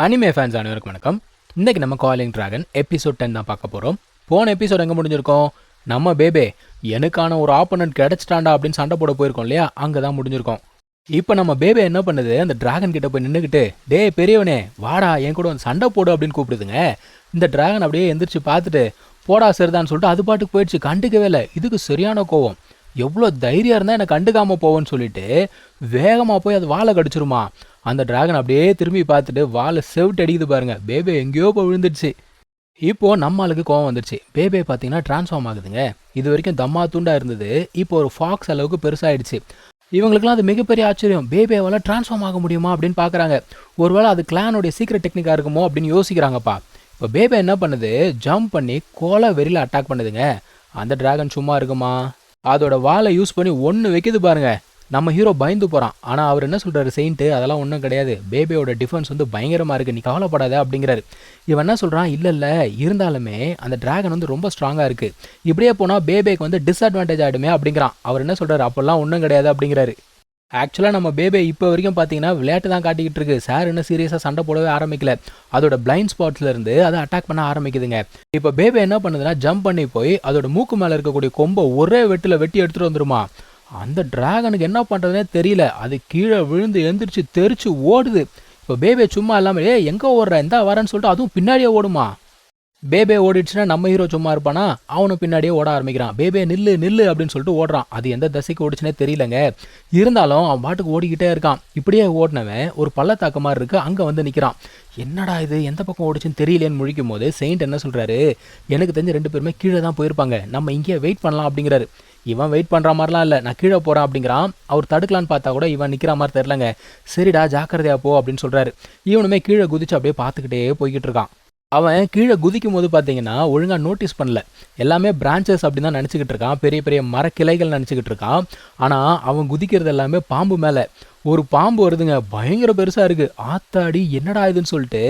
Anime fans அனைவருக்கும் வணக்கம். இன்றைக்கி நம்ம காலிங் டிராகன் எபிசோட் 10 தான் பார்க்க போகிறோம். போன எபிசோட் எங்கே முடிஞ்சிருக்கோம்? நம்ம பேபே எனக்கான ஒரு ஆப்போனன்ட் கிடச்சிட்டாண்டா அப்படின்னு சண்டை போட போயிருக்கோம் இல்லையா, அங்கே தான் முடிஞ்சிருக்கோம். இப்போ நம்ம பேபே என்ன பண்ணுது, அந்த டிராகன் கிட்ட போய் நின்றுக்கிட்டு, டே பெரியவனே வாடா என் கூட வந்து சண்டை போடு அப்படின்னு கூப்பிடுதுங்க. இந்த டிராகன் அப்படியே எந்திரிச்சு பார்த்துட்டு போடா சரிதான்னு சொல்லிட்டு அது பாட்டுக்கு போயிடுச்சு, கண்டுக்கவே இல்லை. இதுக்கு சரியான கோவம். எவ்வளோ தைரியம் இருந்தால் என்னை கண்டுக்காமல் போவோன்னு சொல்லிட்டு வேகமாக போய் அது வாழை கடிச்சிருமா. அந்த டிராகன் அப்படியே திரும்பி பார்த்துட்டு வாழை செவிட்டு அடிக்குது பாருங்க. பேபே எங்கேயோ போய் விழுந்துடுச்சு. இப்போது நம்ம ஆளுக்கு கோவம் வந்துடுச்சு. பேபே பார்த்தீங்கன்னா ட்ரான்ஸ்ஃபார்ம் ஆகுதுங்க. இது வரைக்கும் தம்மா துண்டாக இருந்தது, இப்போ ஒரு ஃபாக்ஸ் அளவுக்கு பெருசாகிடுச்சு. இவங்களுக்குலாம் அது மிகப்பெரிய ஆச்சரியம். பேபேவால் ட்ரான்ஸ்ஃபார்ம் ஆக முடியுமா அப்படின்னு பார்க்குறாங்க. ஒருவேளை அது கிளானுடைய சீக்ரெட் டெக்னிக்காக இருக்குமோ அப்படின்னு யோசிக்கிறாங்கப்பா. இப்போ பேபே என்ன பண்ணுது, ஜம்ப் பண்ணி கோலை வெறியில் அட்டாக் பண்ணுதுங்க. அந்த டிராகன் சும்மா இருக்குமா, அதோட வாழை யூஸ் பண்ணி ஒன்று வைக்கிது பாருங்க. நம்ம ஹீரோ பயந்து போகிறான். ஆனால் அவர் என்ன சொல்கிறாரு, செயின்ட்டு அதெல்லாம் ஒன்றும் கிடையாது, பேபியோட டிஃபென்ஸ் வந்து பயங்கரமாக இருக்குது, நீ கவலைப்படாத அப்படிங்கிறாரு. இவன் என்ன சொல்கிறான், இல்லை இருந்தாலுமே அந்த டிராகன் வந்து ரொம்ப ஸ்ட்ராங்காக இருக்குது, இப்படியே போனால் பேபேக்கு வந்து டிஸ்அட்வான்டேஜ் ஆகிடுமே அப்படிங்கிறான். அவர் என்ன சொல்கிறார், அப்போல்லாம் ஒன்றும் கிடையாது அப்படிங்கிறாரு. ஆக்சுவலாக நம்ம பேபே இப்போ வரைக்கும் பார்த்தீங்கன்னா விளையாட்டு தான் காட்டிக்கிட்டு இருக்கு. சார் என்ன சீரியஸாக சண்டை போடவே ஆரம்பிக்கல. அதோட பிளைண்ட் ஸ்பாட்ஸ்லேருந்து அதை அட்டாக் பண்ண ஆரம்பிக்குதுங்க. இப்போ பேபே என்ன பண்ணுதுன்னா, ஜம்ப் பண்ணி போய் அதோட மூக்கு மேலே இருக்கக்கூடிய கொம்பை ஒரே வெட்டில் வெட்டி எடுத்துகிட்டு வந்துருமா. அந்த டிராகனுக்கு என்ன பண்ணுறதுனே தெரியல. அது கீழே விழுந்து எந்திரிச்சு தெரிச்சு ஓடுது. இப்போ பேபே சும்மா இல்லாமல் எங்கே ஓடுற எந்த வரேன்னு சொல்லிட்டு அதுவும் பின்னாடியே ஓடுமா. பேபே ஓடிடுச்சுன்னா நம்ம ஹீரோ சும்மா இருப்பானா, அவனும் பின்னாடியே ஓட ஆரம்பிக்கிறான். பேபே நில்லு நில்லு அப்படின்னு சொல்லிட்டு ஓடுறான். அது எந்த தசைக்கு ஓடிச்சுனே தெரியலங்க. இருந்தாலும் அவன் பாட்டுக்கு ஓடிக்கிட்டே இருக்கான். இப்படியே ஓடினவன் ஒரு பள்ளத்தாக்கு மாதிரி இருக்கு, அங்கே வந்து நிற்கிறான். என்னடா இது எந்த பக்கம் ஓடிச்சுன்னு தெரியலேன்னு முழிக்கும் போது செயின்ட் என்ன சொல்கிறாரு, எனக்கு தெரிஞ்சு 2 பேருமே கீழே தான் போயிருப்பாங்க, நம்ம இங்கேயே வெயிட் பண்ணலாம் அப்படிங்கிறாரு. இவன் வெயிட் பண்ணுற மாதிரிலாம் இல்லை, நான் கீழே போகிறேன் அப்படிங்கிறான். அவர் தடுக்கலான்னு பார்த்தா கூட இவன் நிற்கிற மாதிரி தெரிலங்க. சரிடா ஜாக்கிரதையா போ அப்படின்னு சொல்கிறாரு. இவனுமே கீழே குதிச்சு அப்படியே பார்த்துக்கிட்டே போய்கிட்டு இருக்கான். அவன் கீழே குதிக்கும் போது பார்த்தீங்கன்னா ஒழுங்காக நோட்டீஸ் பண்ணல, எல்லாமே பிரான்ச்சஸ் அப்படின்னு தான் நினச்சிக்கிட்டு இருக்கான், பெரிய பெரிய மரக்கிளைகள் நினச்சிக்கிட்டு இருக்கான். ஆனால் அவன் குதிக்கிறது எல்லாமே பாம்பு மேலே. ஒரு பாம்பு வருதுங்க, பயங்கர பெருசாக இருக்குது. ஆத்தாடி என்னடா இதுன்னு சொல்லிட்டு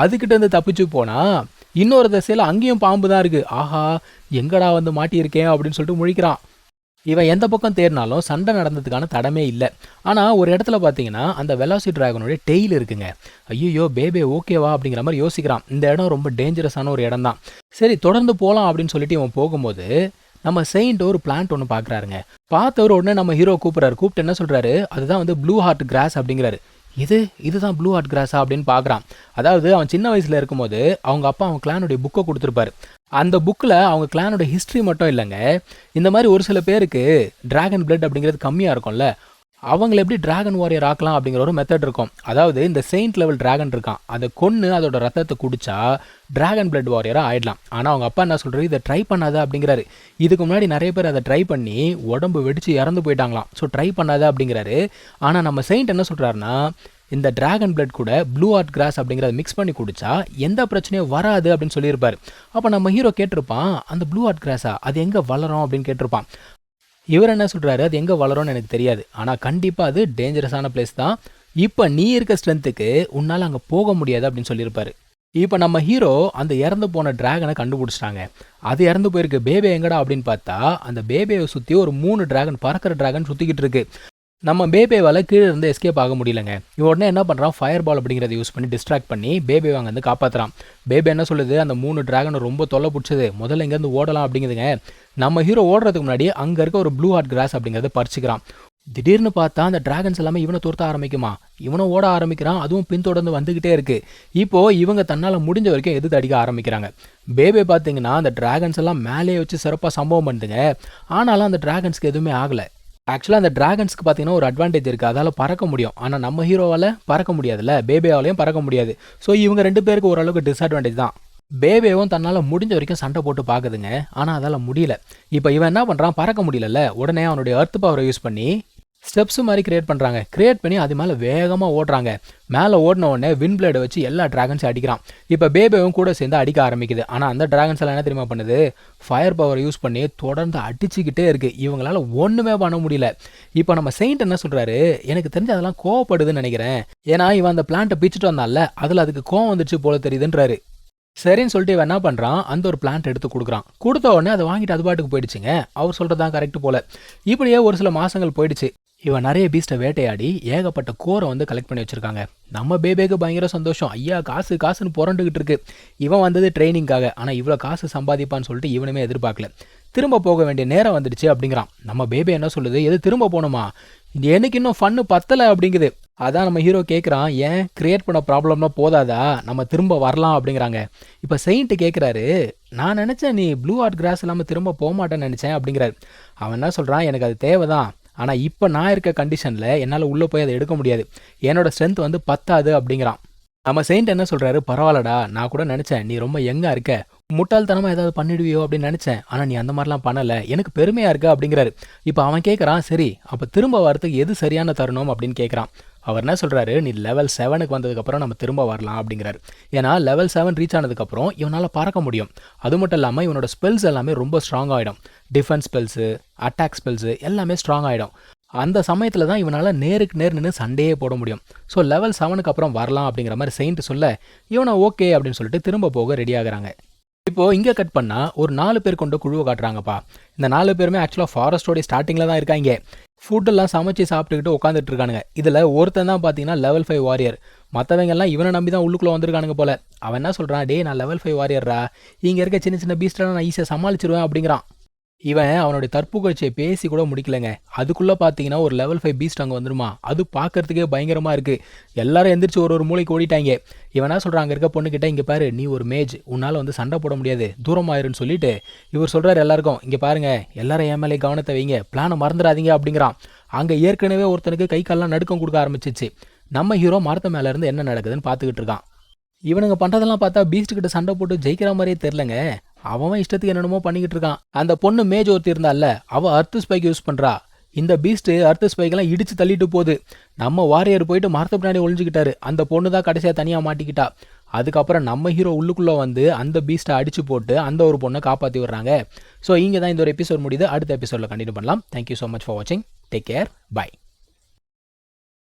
அதுக்கிட்ட இருந்து தப்பிச்சு போனால் இன்னொரு திசையில் அங்கேயும் பாம்பு தான் இருக்குது. ஆஹா எங்கடா வந்து மாட்டியிருக்கேன் அப்படின்னு சொல்லிட்டு முழிக்கிறான். இவன் எந்த பக்கம் தேடினாலும் சண்டை நடந்ததுக்கான தடமே இல்லை. ஆனால் ஒரு இடத்துல பார்த்தீங்கன்னா அந்த வெலாசிட்டி டிராகனுடைய டெய்ல் இருக்குங்க. ஐயோ பேபே ஓகேவா அப்படிங்கிற மாதிரி யோசிக்கிறான். இந்த இடம் ரொம்ப டேஞ்சரஸான ஒரு இடம் தான். சரி தொடர்ந்து போகலாம் அப்படின்னு சொல்லிட்டு இவன் போகும்போது நம்ம செயின்ட் ஒரு பிளான்ட் ஒன்று பார்க்குறாருங்க. பார்த்தவர் உடனே நம்ம ஹீரோ கூப்பிட்டு என்ன சொல்கிறாரு, அதுதான் வந்து ப்ளூ ஹார்ட் கிராஸ் அப்படிங்கிறாரு. இதுதான் ப்ளூ ஹார்ட் கிராஸா அப்படின்னு பார்க்குறான். அதாவது அவன் சின்ன வயசில் இருக்கும்போது அவங்க அப்பா அவன் கிளானுடைய புக்கை கொடுத்துருப்பாரு. அந்த புக்கில் அவங்க கிளானோட ஹிஸ்ட்ரி மட்டும் இல்லைங்க, இந்த மாதிரி ஒரு சில பேருக்கு டிராகன் பிளட் அப்படிங்கிறது கம்மியாக இருக்கும்ல, அவங்கள எப்படி டிராகன் வாரியர் ஆக்கலாம் அப்படிங்கிற ஒரு மெத்தட் இருக்கும். அதாவது இந்த செயின்ட் லெவல் டிராகன் இருக்கான், அதை கொன்று அதோட ரத்தத்தை குடிச்சா டிராகன் பிளட் வாரியராக ஆயிடலாம். ஆனால் அவங்க அப்பா என்ன சொல்கிறாரு, இதை ட்ரை பண்ணாத அப்படிங்கிறாரு. இதுக்கு முன்னாடி நிறைய பேர் அதை ட்ரை பண்ணி உடம்பு வெடிச்சு இறந்து போயிட்டாங்களாம். ஸோ ட்ரை பண்ணாத அப்படிங்கிறாரு. ஆனால் நம்ம செயின்ட் என்ன சொல்கிறாருன்னா, இந்த டிராகன் பிளட் கூட ப்ளூ ஹார்ட் கிராஸ் அப்படிங்கிறத மிக்ஸ் பண்ணி குடிச்சா எந்த பிரச்சனையும் வராது அப்படின்னு சொல்லியிருப்பார். அப்போ நம்ம ஹீரோ கேட்டிருப்பான், அந்த ப்ளூ ஹார்ட் கிராஸா அது எங்கே வளரும் அப்படின்னு கேட்டிருப்பான். இவர் என்ன சொல்கிறாரு, அது எங்கே வளரும்னு எனக்கு தெரியாது, ஆனால் கண்டிப்பாக அது டேஞ்சரஸான பிளேஸ் தான், இப்போ நீ இருக்க ஸ்ட்ரென்த்துக்கு உன்னால் அங்கே போக முடியாது அப்படின்னு சொல்லியிருப்பாரு. இப்போ நம்ம ஹீரோ அந்த இறந்து போன டிராகனை கண்டுபிடிச்சிட்டாங்க. அது இறந்து போயிருக்கு. பேபே எங்கடா அப்படின்னு பார்த்தா அந்த பேபேவை சுற்றி ஒரு 3 டிராகன், பறக்கிற டிராகன் சுற்றிக்கிட்டு இருக்கு. நம்ம பேபேவால் கீழே இருந்து எஸ்கேப் ஆக முடியலங்க. இவன் உடனே என்ன பண்ணுறான், ஃபயர் பால் அப்படிங்கிறத யூஸ் பண்ணி டிஸ்ட்ராக்ட் பண்ணி பேபே அங்கே வந்து காப்பாற்றுறான். பேபே என்ன சொல்லுது, அந்த 3 டிராகனை ரொம்ப தொல்லை பிடிச்சது, முதல்ல இங்கேருந்து ஓடலாம் அப்படிங்குதுங்க. நம்ம ஹீரோ ஓடுறதுக்கு முன்னாடி அங்கே இருக்க ஒரு ப்ளூ ஹார்ட் கிராஸ் அப்படிங்கிறத பறிச்சுக்கிறான். திடீர்னு பார்த்தா அந்த டிராகன்ஸ் எல்லாமே இவனை துரத்த ஆரம்பிக்குமா. இவனும் ஓட ஆரம்பிக்கிறான், அதுவும் பின்தொடர்ந்து வந்துக்கிட்டே இருக்கு. இப்போது இவங்க தன்னால் முடிஞ்ச வரைக்கும் எதிர்த்து அடிக்க ஆரம்பிக்கிறாங்க. பேபே பார்த்தீங்கன்னா அந்த டிராகன்ஸ் எல்லாம் மேலே வச்சு சிறப்பாக சம்பவம் பண்ணுதுங்க. ஆனாலும் அந்த டிராகன்ஸ்க்கு எதுவுமே ஆகலை. ஆக்சுவலாக அந்த டிராகன்ஸ்க்கு பார்த்தீங்கன்னா ஒரு அட்வான்டேஜ் இருக்குது, அதால் பறக்க முடியும். ஆனால் நம்ம ஹீரோவால் பறக்க முடியாதுல்ல, பேபேவாலையும் பறக்க முடியாது. ஸோ இவங்க 2 பேருக்கு ஓரளவுக்கு டிஸ்அட்வான்டேஜ் தான். பேபேவும் தன்னால் முடிஞ்ச வரைக்கும் சண்டை போட்டு பார்க்குதுங்க, ஆனால் அதால் முடியல. இப்போ இவன் என்ன பண்ணுறான், பறக்க முடியல, உடனே அவனுடைய எர்த் பவரை யூஸ் பண்ணி ஸ்டெப்ஸ் மாதிரி கிரியேட் பண்ணுறாங்க. கிரியேட் பண்ணி அது மேலே வேகமாக ஓடுறாங்க. மேலே ஓடின உடனே வின் பிளேடை வச்சு எல்லா டிராகன்ஸையும் அடிக்கிறான். இப்போ பேபேவும் கூட சேர்ந்து அடிக்க ஆரம்பிக்குது. ஆனால் அந்த டிராகன்ஸ் எல்லாம் என்ன தெரியுமா பண்ணுது, ஃபயர் பவர் யூஸ் பண்ணி தொடர்ந்து அடிச்சுக்கிட்டே இருக்குது. இவங்களால ஒன்றுமே பண்ண முடியல. இப்போ நம்ம செயின்ட் என்ன சொல்கிறாரு, எனக்கு தெரிஞ்சு அதெல்லாம் கோவப்படுதுன்னு நினைக்கிறேன், ஏன்னா இவன் அந்த பிளான்ட்டை பிச்சுட்டு வந்தால அதில் அதுக்கு கோவம் வந்துச்சு போல தெரியுதுன்றாரு. சரின்னு சொல்லிட்டு இவன் என்ன பண்ணுறான், அந்த ஒரு பிளான்ட் எடுத்து கொடுக்குறான். கொடுத்த உடனே அதை வாங்கிட்டு அது பாட்டுக்கு போயிடுச்சுங்க. அவர் சொல்கிறது தான் கரெக்ட் போல். இப்படியே ஒரு சில மாதங்கள் போயிடுச்சு. இவன் நிறைய பீஸ்ட்டை வேட்டையாடி ஏகப்பட்ட கோரை வந்து கலெக்ட் பண்ணி வச்சிருக்காங்க. நம்ம பேபேக்கு பயங்கர சந்தோஷம். ஐயா காசு காசுன்னு புரண்டுகிட்டு இருக்கு. இவன் வந்தது ட்ரைனிங்காக, ஆனால் இவ்வளோ காசு சம்பாதிப்பான்னு சொல்லிட்டு இவனுமே எதிர்பார்க்கல. திரும்ப போக வேண்டிய நேரம் வந்துடுச்சு அப்படிங்கிறான். நம்ம பேபே என்ன சொல்லுது, எது திரும்ப போகணுமா, எனக்கு இன்னும் ஃபன்னு பத்தலை அப்படிங்குது. அதான் நம்ம ஹீரோ கேட்குறான், ஏன் கிரியேட் பண்ண ப்ராப்ளம்லாம் போதாதா, நம்ம திரும்ப வரலாம் அப்படிங்கிறாங்க. இப்போ செயின்ட்டு கேட்குறாரு, நான் நினச்சேன் நீ ப்ளூ ஆர்ட் கிராஸ் இல்லாமல் திரும்ப போக மாட்டேன்னு நினச்சேன் அப்படிங்கிறாரு. அவன் என்ன சொல்கிறான், எனக்கு அது தேவைதான், ஆனால் இப்போ நான் இருக்க கண்டிஷனில் என்னால் உள்ளே போய் அதை எடுக்க முடியாது, என்னோட ஸ்ட்ரென்த் வந்து பத்தாது அப்படிங்கிறான். நம்ம செயின்ட் என்ன சொல்கிறாரு, பரவாயில்லடா, நான் கூட நினச்சேன் நீ ரொம்ப யங்காக இருக்க, முட்டாள்தனமாக ஏதாவது பண்ணிடுவியோ அப்படின்னு நினச்சேன், ஆனால் நீ அந்த மாதிரிலாம் பண்ணலை, எனக்கு பெருமையாக இருக்கு அப்படிங்கிறாரு. இப்போ அவன் கேட்குறான், சரி அப்போ திரும்ப வரத்துக்கு எது சரியான தருணம் அப்படின்னு கேட்குறான். அவர் என்ன சொல்கிறாரு, நீ லெவல் 7க்கு வந்ததுக்கப்புறம் நம்ம திரும்ப வரலாம் அப்படிங்கிறாரு. ஏன்னா லெவல் 7 ரீச் ஆனதுக்கப்புறம் இவனால் பறக்க முடியும். அது மட்டும் இல்லாமல் இவனோட ஸ்பெல்ஸ் எல்லாமே ரொம்ப ஸ்ட்ராங் ஆகிடும். டிஃபென்ஸ் ஸ்பெல்ஸு, அட்டாக் ஸ்பெல்ஸு எல்லாமே ஸ்ட்ராங் ஆகிடும். அந்த சமயத்தில் தான் இவனால் நேருக்கு நேர் நின்று சண்டையே போட முடியும். ஸோ லெவல் 7க்கு அப்புறம் வரலாம் அப்படிங்கிற மாதிரி செயின்ட் சொல்ல இவனை ஓகே அப்படின்னு சொல்லிட்டு திரும்ப போக ரெடி ஆகுறாங்க. இப்போது இங்கே கட் பண்ணால் ஒரு 4 பேர் கொண்ட குழுவை காட்டுறாங்கப்பா. இந்த 4 பேருமே ஆக்சுவலாக ஃபாரஸ்டோடைய ஸ்டார்டிங்கில் தான் இருக்காங்க. ஃபுட்டெல்லாம் சமைச்சு சாப்பிட்டுக்கிட்டு உட்காந்துட்டு இருக்கானுங்க. இதில் ஒருத்தன் தான் பார்த்தீங்கன்னா லெவல் 5 வாரியர். மற்றவங்கெல்லாம் இவனை நம்பி தான் உள்ளுக்குள்ளே வந்திருக்கானுங்க போல. அவன் என்ன சொல்கிறான், டே நான் லெவல் 5 வாரியர்ரா, இங்கே இருக்க சின்ன சின்ன பீஸ்டெல்லாம் நான் ஈஸியாக சமாளிச்சிருவேன் அப்படிங்கிறான். இவன் அவனுடைய தற்புகழ்ச்சியை பேசி கூட முடிக்கலைங்க. அதுக்குள்ளே பார்த்தீங்கன்னா ஒரு லெவல் 5 பீஸ்ட் அங்கே வந்துருமா. அது பார்க்கறதுக்கே பயங்கரமாக இருக்குது. எல்லாரும் எந்திரிச்சு ஒரு மூளைக்கு ஓடிட்டாங்க. இவன் என்ன சொல்கிறான், அங்கே இருக்க பொண்ணுக்கிட்ட, இங்கே பாரு நீ ஒரு மேஜ், உன்னால் வந்து சண்டை போட முடியாது, தூரமாயிருன்னு சொல்லிட்டு இவர் சொல்கிறார் எல்லாருக்கும், இங்கே பாருங்க எல்லாரும் என் மேலே கவனத்தை வைங்க, பிளானை மறந்துடாதீங்க அப்படிங்கிறான். அங்கே ஏற்கனவே ஒருத்தனுக்கு கை கால்லாம் நடுக்கம் கொடுக்க ஆரம்பிச்சிச்சு. நம்ம ஹீரோ மரத்து மேலே இருந்து என்ன நடக்குதுன்னு பார்த்துக்கிட்டு இருக்கான். இவனுங்க பண்ணுறதெல்லாம் பார்த்தா பீஸ்ட் கிட்ட சண்டை போட்டு ஜெயிக்கிற மாதிரியே தெரிலங்க. அவன் இஷ்டத்துக்கு என்னென்னமோ பண்ணிக்கிட்டு இருக்கான். அந்த பொண்ணு மேஜ் ஒருத்தி இருந்தால, அவள் அர்த்து ஸ்பைக் யூஸ் பண்ணுறா. இந்த பீஸ்ட்டு அர்த்து ஸ்பைக்கெல்லாம் இடித்து தள்ளிட்டு போகுது. நம்ம வாரியர் போயிட்டு மரத்து பின்னாடி ஒழிஞ்சிக்கிட்டாரு. அந்த பொண்ணு தான் கடைசியாக தனியாக மாட்டிக்கிட்டா. அதுக்கப்புறம் நம்ம ஹீரோ உள்ளுக்குள்ளே வந்து அந்த பீஸ்ட்டை அடித்து போட்டு அந்த ஒரு பொண்ணை காப்பாற்றி விடுறாங்க. ஸோ இங்கே தான் இந்த ஒரு எபிசோட் முடியுது. அடுத்த எபிசோடில் கண்டினியூ பண்ணலாம். தேங்க்யூ ஸோ மச் ஃபார் வாட்சிங். Take care. பை.